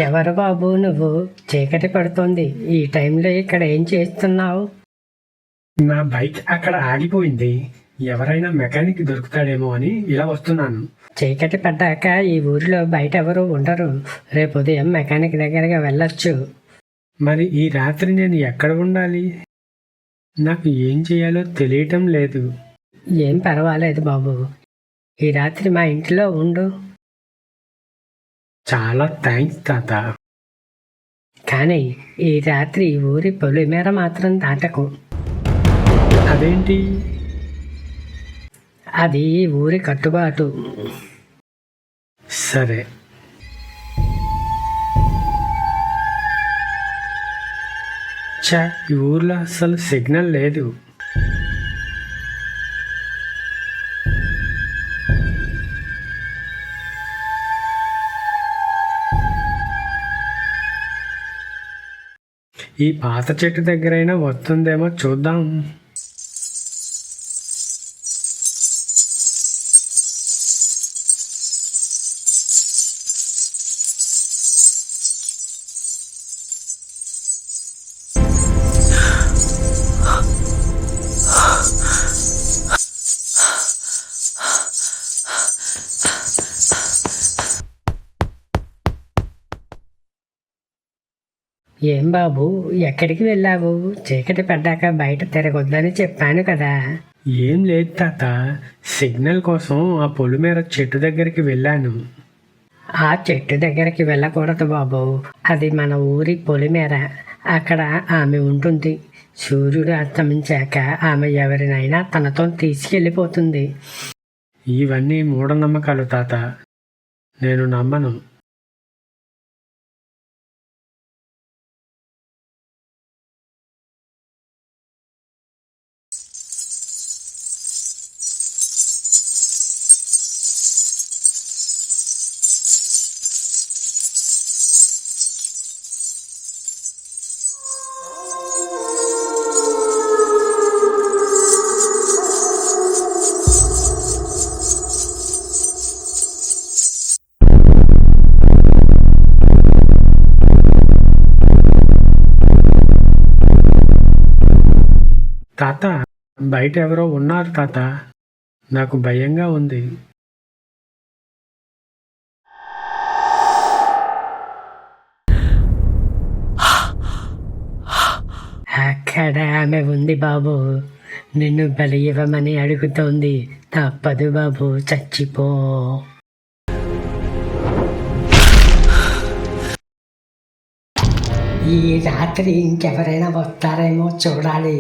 ఎవరు బాబు నువ్వు? చీకటి పడుతోంది. ఈ టైంలో ఇక్కడ ఏం చేస్తున్నావు? నా బైక్ అక్కడ ఆగిపోయింది. ఎవరైనా మెకానిక్ దొరుకుతాడేమో అని ఇలా వస్తున్నాను. చీకటి పడ్డాక ఈ ఊరిలో బయట ఎవరు ఉండరు. రేపు ఉదయం మెకానిక్ దగ్గరికి వెళ్ళొచ్చు. మరి ఈ రాత్రి నేను ఎక్కడ ఉండాలి? నాకు ఏం చేయాలో తెలియటం లేదు. ఏం పర్వాలేదు బాబు, ఈ రాత్రి మా ఇంట్లో ఉండు. చాలా థ్యాంక్స్ తాత. కానీ ఈ రాత్రి ఈ ఊరి పొలిమేర మాత్రం దాటకు. అదేంటి? అది ఈ ఊరి కట్టుబాటు. సరే. ఈ ఊర్లో అసలు సిగ్నల్ లేదు. ఈ పాత చెట్టు దగ్గరైనా వస్తుందేమో చూద్దాం. ఏం బాబు, ఎక్కడికి వెళ్ళావు? చీకటి పడ్డాక బయట తిరగొద్దని చెప్పాను కదా. ఏం లేదు తాత, సిగ్నల్ కోసం ఆ పొలిమేర చెట్టు దగ్గరికి వెళ్ళాను. ఆ చెట్టు దగ్గరికి వెళ్ళకూడదు బాబు, అది మన ఊరి పొలిమేర. అక్కడ ఆమె ఉంటుంది. సూర్యుడు అస్తమించాక ఆమె ఎవరినైనా తనతో తీసుకెళ్ళిపోతుంది. ఇవన్నీ మూఢనమ్మకాలు తాత, నేను నమ్మను. తాత, బయట ఎవరో ఉన్నారు తాత. నాకు భయంగా ఉంది. అక్కడ ఆమె ఉంది బాబు. నిన్ను బలి ఇవ్వమని అడుగుతోంది. తప్పదు బాబు, చచ్చిపో. ఈ రాత్రి ఇంకెవరైనా వస్తారేమో చూడాలి.